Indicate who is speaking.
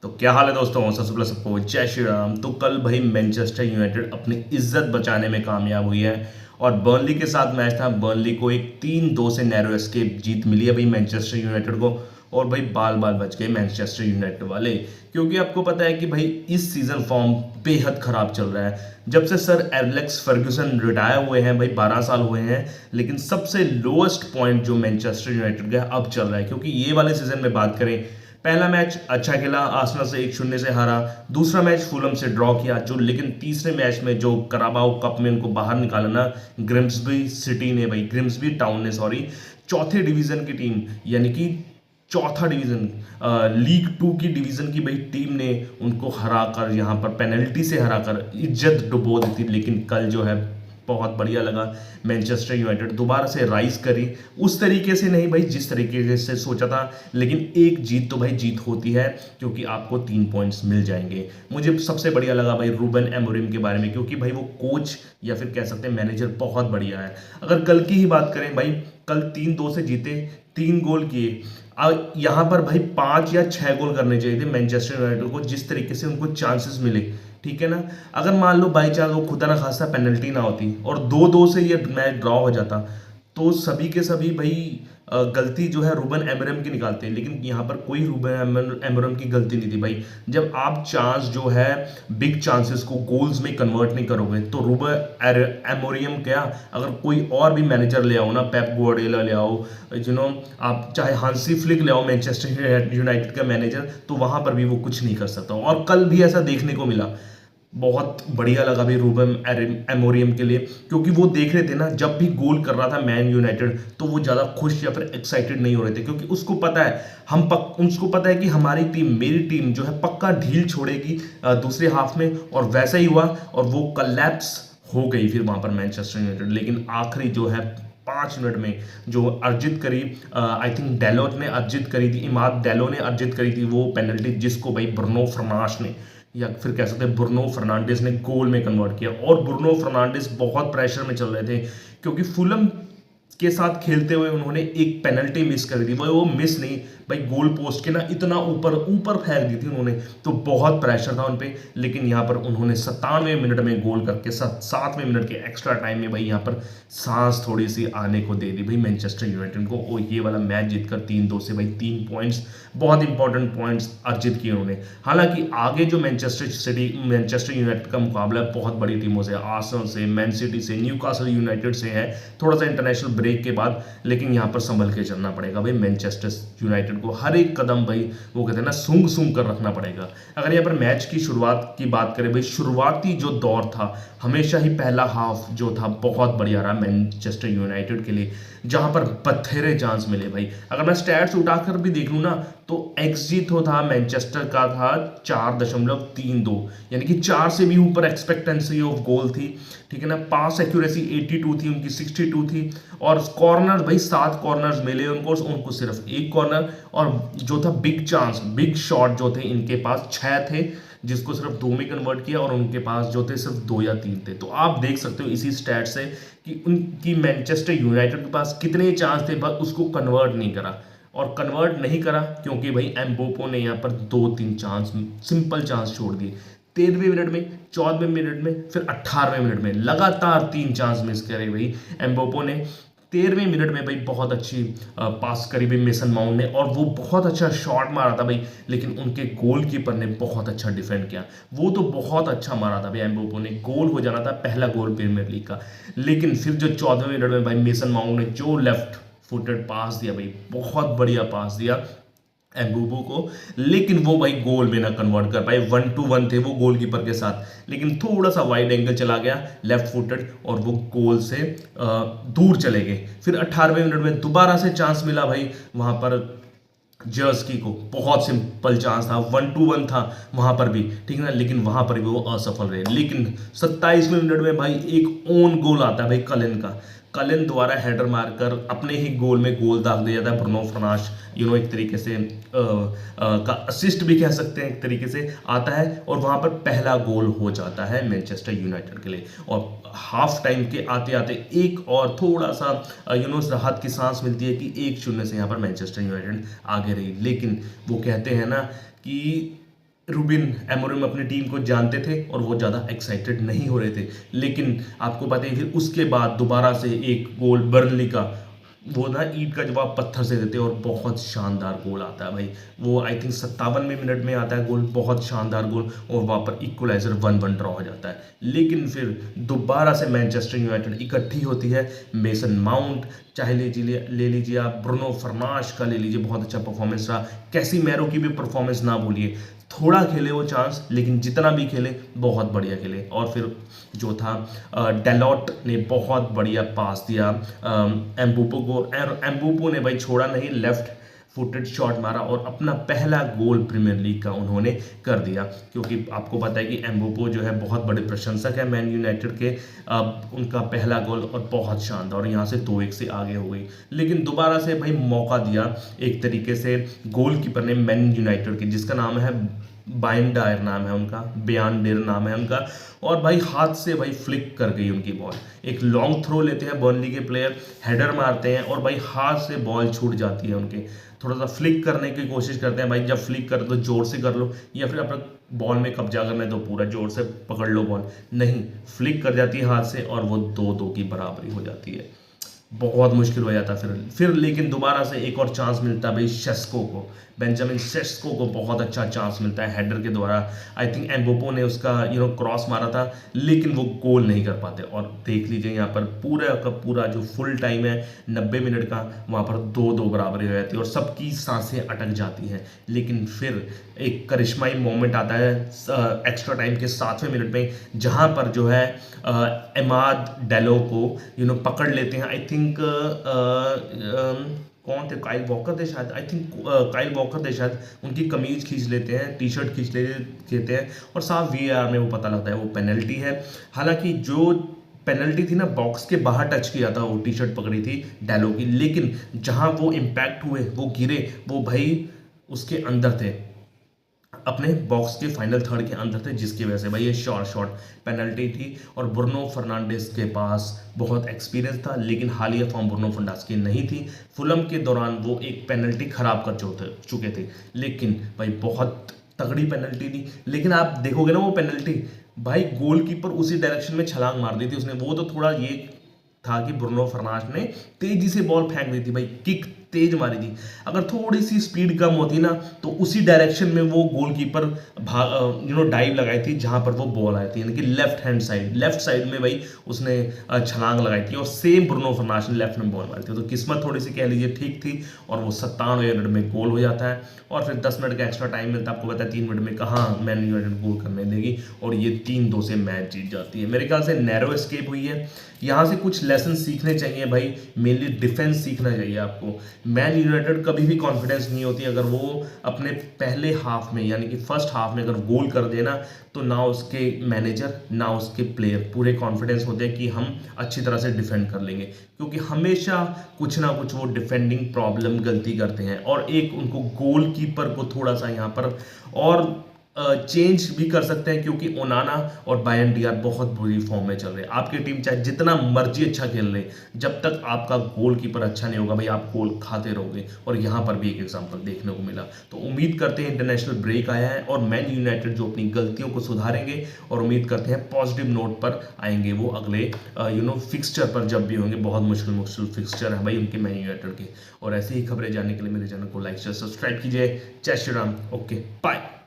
Speaker 1: तो क्या हाल है दोस्तों, सबसे पहले सबको जय श्री राम। तो कल भाई मैनचेस्टर यूनाइटेड अपनी इज्जत बचाने में कामयाब हुई है और बर्नली के साथ मैच था। बर्नली को एक 3-2 से नैरो एस्केप जीत मिली है भाई मैनचेस्टर यूनाइटेड को। और भाई बाल बाल बच गए मैनचेस्टर यूनाइटेड वाले, क्योंकि आपको पता है कि भाई इस सीजन फॉर्म बेहद खराब चल रहा है। जब से सर एलेक्स फर्ग्यूसन रिटायर हुए हैं भाई 12 साल हुए हैं, लेकिन सबसे लोएस्ट पॉइंट जो मैनचेस्टर यूनाइटेड का अब चल रहा है। क्योंकि ये वाले सीजन में बात करें, पहला मैच अच्छा खेला, आर्सेनल से 1-0 से हारा। दूसरा मैच फुलहम से ड्रॉ किया, जो लेकिन तीसरे मैच में जो कराबाओ कप में उनको बाहर निकाला ना ग्रिम्सबी सिटी ने, भाई ग्रिम्सबी टाउन ने, सॉरी, चौथे डिवीजन की टीम, यानी कि चौथा डिवीजन, लीग 2 की डिवीजन की भाई टीम ने उनको हराकर, यहाँ पर पेनल्टी से हराकर इज्जत डुबो दी थी। लेकिन कल जो है बहुत बढ़िया लगा, मैनचेस्टर यूनाइटेड दोबारा से राइज करी। उस तरीके से नहीं भाई जिस तरीके से सोचा था, लेकिन एक जीत तो भाई जीत होती है, क्योंकि आपको 3 पॉइंट्स मिल जाएंगे। मुझे सबसे बढ़िया लगा भाई रूबन एमोरिम के बारे में, क्योंकि भाई वो कोच या फिर कह सकते हैं मैनेजर बहुत बढ़िया है। अगर कल की ही बात करें भाई, कल 3-2 से जीते, 3 गोल किए। यहाँ पर भाई 5 या 6 गोल करने चाहिए थे मैनचेस्टर यूनाइटेड को, जिस तरीके से उनको चांसेस मिले, ठीक है ना। अगर मान लो बाई चांस वो खुदा ना खासा पेनल्टी ना होती और 2-2 से ये मैच ड्रॉ हो जाता, तो सभी के सभी भाई गलती जो है रूबन एमोरिम की निकालते हैं। लेकिन यहाँ पर कोई रूबन एमोरिम की गलती नहीं थी भाई। जब आप चांस जो है बिग चांसेस को गोल्स में कन्वर्ट नहीं करोगे, तो रूबन एमोरिम क्या, अगर कोई और भी मैनेजर ले आओ ना, पेप गार्डियोला ले आओ, आप चाहे हांसी फ्लिक ले आओ मैनचेस्टर यूनाइटेड का मैनेजर, तो वहां पर भी वो कुछ नहीं कर सकता। और कल भी ऐसा देखने को मिला। बहुत बढ़िया लगा भी रूबन एमोरियम के लिए, क्योंकि वो देख रहे थे ना, जब भी गोल कर रहा था मैन यूनाइटेड, तो वो ज़्यादा खुश या फिर एक्साइटेड नहीं हो रहे थे, क्योंकि उसको पता है उसको पता है कि हमारी टीम, मेरी टीम जो है पक्का ढील छोड़ेगी दूसरे हाफ में। और वैसा ही हुआ और वो कलैप्स हो गई फिर वहां पर मैनचेस्टर यूनाइटेड। लेकिन आखिरी जो है 5 मिनट में जो अर्जित करी, आई थिंक डेलोट ने अर्जित करी थी, इमाद डेलो ने अर्जित करी थी वो पेनल्टी, जिसको भाई ब्रुनो फर्नांडिस ने, या फिर कह सकते हैं ब्रुनो फर्नांडिस ने गोल में कन्वर्ट किया। और ब्रुनो फर्नांडिस बहुत प्रेशर में चल रहे थे, क्योंकि फुलम के साथ खेलते हुए उन्होंने एक पेनल्टी मिस कर दी। वो मिस नहीं भाई, गोल पोस्ट के ना इतना ऊपर ऊपर फेंक दी थी उन्होंने, तो बहुत प्रेशर था उन पे। लेकिन यहाँ पर उन्होंने 97वें मिनट में गोल करके 7वें मिनट के एक्स्ट्रा टाइम में भाई यहाँ पर सांस थोड़ी सी आने को दे दी भाई मैनचेस्टर यूनाइटेड को। और ये वाला मैच जीतकर 3-2 से भाई 3 पॉइंट्स, बहुत इंपॉर्टेंट पॉइंट्स अर्जित किए उन्होंने। हालांकि आगे जो मैनचेस्टर यूनाइटेड का मुकाबला है बहुत बड़ी टीमों से, आर्सेनल से, मैन सिटी से, न्यूकासल यूनाइटेड से है, थोड़ा सा इंटरनेशनल ब्रेक के बाद। लेकिन यहाँ पर संभल के चलना पड़ेगा भाई मैनचेस्टर यूनाइटेड को, हर एक कदम भाई वो कहते हैं ना सूंघ सूंघ कर रखना पड़ेगा। अगर यहाँ पर मैच की शुरुआत की बात करें भाई, शुरुआती जो दौर था, हमेशा ही पहला हाफ जो था बहुत बढ़िया रहा मैनचेस्टर यूनाइटेड के लिए, जहां पर बथेरे चांस मिले भाई। अगर मैं स्टैट्स उठाकर भी देख लूँ ना, तो एक्सजी तो था मैनचेस्टर का था 4.32, यानी कि 4 से भी ऊपर एक्सपेक्टेंसी ऑफ गोल थी, ठीक है ना। पास एक्यूरेसी 82 थी उनकी, 62 थी। और कॉर्नर भाई 7 कॉर्नर्स मिले उनको सिर्फ एक कॉर्नर। और जो था बिग चांस, बिग शॉट जो थे इनके पास 6 थे, जिसको सिर्फ 2 में कन्वर्ट किया, और उनके पास जो थे सिर्फ 2 या 3 थे। तो आप देख सकते हो इसी स्टैट से कि उनकी मैनचेस्टर यूनाइटेड के पास कितने चांस थे, बस उसको कन्वर्ट नहीं करा। और कन्वर्ट नहीं करा क्योंकि भाई एम्बोपो ने यहाँ पर 2-3 चांस, सिंपल चांस छोड़ दिए। 13वें मिनट में, 14वें मिनट में, फिर 18वें मिनट में लगातार 3 चांस मिस करे भाई एम्बोपो ने। 13वें मिनट में भाई बहुत अच्छी पास करी भाई मेसन माउंट ने, और वो बहुत अच्छा शॉट मारा था भाई। लेकिन उनके गोलकीपर ने बहुत अच्छा डिफेंड किया, वो तो बहुत अच्छा मारा था भाई एम्बोपो ने, गोल हो जाना था, पहला गोल प्रीमियर लीग का। लेकिन फिर जो 14वें मिनट में भाई मेसन माउंट ने जो लेफ्ट फुटेड पास दिया भाई, बहुत बढ़िया पास दिया एम्बूबू को, लेकिन वो भाई गोल में ना कन्वर्ट कर पाए। 1-1 थे वो गोलकीपर के साथ, लेकिन थोड़ा सा वाइड एंगल चला गया लेफ्ट फुटेड, और वो गोल से दूर चले गए। फिर 18वें मिनट में दोबारा से चांस मिला भाई वहां पर जर्स्की को, बहुत सिंपल चांस था, 1-1 था वहां पर भी, ठीक है ना। लेकिन वहां पर भी वो असफल रहे। लेकिन 27वें मिनट में भाई एक ओन गोल आता है भाई कलिन का, कलिन द्वारा हेडर मारकर अपने ही गोल में गोल दाग दिया जाता है ब्रुनो फर्नांडिस, एक तरीके से का असिस्ट भी कह सकते हैं, एक तरीके से आता है। और वहां पर पहला गोल हो जाता है मैनचेस्टर यूनाइटेड के लिए। और हाफ टाइम के आते आते एक और थोड़ा सा राहत की सांस मिलती है कि 1-0 से यहाँ पर मैनचेस्टर यूनाइटेड आगे रही। लेकिन वो कहते हैं ना कि रूबिन अमोरिम अपनी टीम को जानते थे और वो ज़्यादा एक्साइटेड नहीं हो रहे थे। लेकिन आपको पता है फिर उसके बाद दोबारा से एक गोल बर्नली का, वो ना ईंट का जवाब पत्थर से देते हैं और बहुत शानदार गोल आता है भाई। वो आई थिंक 57वें मिनट में आता है गोल, बहुत शानदार गोल, और वहाँ पर इक्वलाइजर 1-1 ड्रॉ हो जाता है। लेकिन फिर दोबारा से मैनचेस्टर यूनाइटेड इकट्ठी होती है। मेसन माउंट चाहे ले लीजिए आप, ब्रुनो फर्नांडिस का ले लीजिए, बहुत अच्छा परफॉर्मेंस रहा। कैसीमेरो की भी परफॉर्मेंस ना भूलिए, थोड़ा खेले वो चांस, लेकिन जितना भी खेले बहुत बढ़िया खेले। और फिर जो था डेलॉट ने बहुत बढ़िया पास दिया एम्बूपो को, और एम्बूपो ने भाई छोड़ा नहीं, लेफ्ट फुटेड शॉट मारा और अपना पहला गोल प्रीमियर लीग का उन्होंने कर दिया। क्योंकि आपको पता है कि एम्बूपो जो है बहुत बड़े प्रशंसक है मैन यूनाइटेड के। उनका पहला गोल और बहुत शानदार, और यहाँ से 2-1 से आगे हो गई। लेकिन दोबारा से भाई मौका दिया एक तरीके से गोलकीपर ने मैन यूनाइटेड के, जिसका नाम है बाइन डायर, नाम है उनका, बयान डेर नाम है उनका। और भाई हाथ से भाई फ्लिक कर गई उनकी बॉल। एक लॉन्ग थ्रो लेते हैं बर्नली के प्लेयर, हेडर मारते हैं और भाई हाथ से बॉल छूट जाती है उनके। थोड़ा सा फ्लिक करने की कोशिश करते हैं भाई, जब फ्लिक कर दो जोर से कर लो, या फिर अपना बॉल में कब्जा करना है तो पूरा जोर से पकड़ लो बॉल। नहीं, फ्लिक कर जाती है हाथ से और वो 2-2 की बराबरी हो जाती है। बहुत मुश्किल हो जाता फिर लेकिन दोबारा से एक और चांस मिलता है भाई शेस्को को, बेंजामिन शेस्को को बहुत अच्छा चांस मिलता है हेडर के द्वारा। आई थिंक एम्बोपो ने उसका क्रॉस मारा था, लेकिन वो गोल नहीं कर पाते। और देख लीजिए यहाँ पर पूरा का पूरा जो फुल टाइम है 90 मिनट का, वहाँ पर 2-2 बराबरी हो जाती है और सबकी सांसें अटक जाती हैं। लेकिन फिर एक करिश्माई मोमेंट आता है एक्स्ट्रा टाइम के 7वें मिनट में, जहाँ पर जो है एमाद डेलो को पकड़ लेते हैं। आई थिंक कौन थे, काइल वॉकर थे शायद, आई थिंक काइल वॉकर थे शायद, उनकी कमीज खींच लेते हैं, टी शर्ट खींच लेते हैं और साफ वीएआर में वो पता लगता है वो पेनल्टी है। हालांकि जो पेनल्टी थी ना, बॉक्स के बाहर टच किया था, वो टी शर्ट पकड़ी थी डैलो की, लेकिन जहां वो इम्पैक्ट हुए, वो गिरे, वो भाई उसके अंदर थे, अपने बॉक्स के फाइनल थर्ड के अंदर थे, जिसकी वजह से भाई ये शॉर्ट पेनल्टी थी। और ब्रुनो फर्नांडिस के पास बहुत एक्सपीरियंस था, लेकिन हालिया फॉर्म ब्रुनो फर्नांडिस की नहीं थी। फुलम के दौरान वो एक पेनल्टी खराब कर चुके थे, लेकिन भाई बहुत तगड़ी पेनल्टी थी। लेकिन आप देखोगे ना वो पेनल्टी, भाई गोलकीपर उसी डायरेक्शन में छलांग मार दी थी उसने। वो तो थोड़ा ये था कि ब्रुनो फर्नांडिस ने तेजी से बॉल फेंक दी थी भाई, किक तेज मारी थी। अगर थोड़ी सी स्पीड कम होती ना, तो उसी डायरेक्शन में वो गोलकीपर डाइव लगाई थी जहां पर वो बॉल आई थी, यानी कि लेफ्ट साइड में भाई उसने छलांग लगाई थी, और सेम ब्रुनो फर्नांडिस ने लेफ्ट में बॉल मारी थी। तो किस्मत थोड़ी सी कह लीजिए ठीक थी, और वो 97वें मिनट में गोल हो जाता है। और फिर 10 मिनट का एक्स्ट्रा टाइम मिलता है, आपको पता है 3 मिनट में कहाँ मैन यूनाइटेड गोल करने देगी, और ये 3-2 से मैच जीत जाती है। मेरे ख्याल से नैरो एस्केप हुई है। यहाँ से कुछ लेसन सीखने चाहिए भाई, मेनली डिफेंस सीखना चाहिए आपको। मैन यूनाइटेड कभी भी कॉन्फिडेंस नहीं होती अगर वो अपने पहले हाफ में, यानी कि फर्स्ट हाफ में अगर गोल कर देना, तो ना उसके मैनेजर ना उसके प्लेयर पूरे कॉन्फिडेंस होते हैं कि हम अच्छी तरह से डिफेंड कर लेंगे, क्योंकि हमेशा कुछ ना कुछ वो डिफेंडिंग प्रॉब्लम गलती करते हैं। और एक उनको गोलकीपर को थोड़ा सा यहाँ पर और चेंज भी कर सकते हैं, क्योंकि ओनाना और बायन डियार बहुत बुरी फॉर्म में चल रहे हैं। आपकी टीम चाहे जितना मर्जी अच्छा खेल ले, जब तक आपका गोलकीपर अच्छा नहीं होगा भाई, आप गोल खाते रहोगे। और यहाँ पर भी एक एग्जांपल देखने को मिला। तो उम्मीद करते हैं इंटरनेशनल ब्रेक आया है और मैन यूनाइटेड जो अपनी गलतियों को सुधारेंगे, और उम्मीद करते हैं पॉजिटिव नोट पर आएंगे वो अगले फिक्सचर पर, जब भी होंगे। बहुत मुश्किल फिक्सचर है भाई उनके मैन यूनाइटेड के। और ऐसी ही खबरें जानने के लिए मेरे चैनल को लाइक शेयर सब्सक्राइब कीजिए। जय श्री राम, ओके बाय।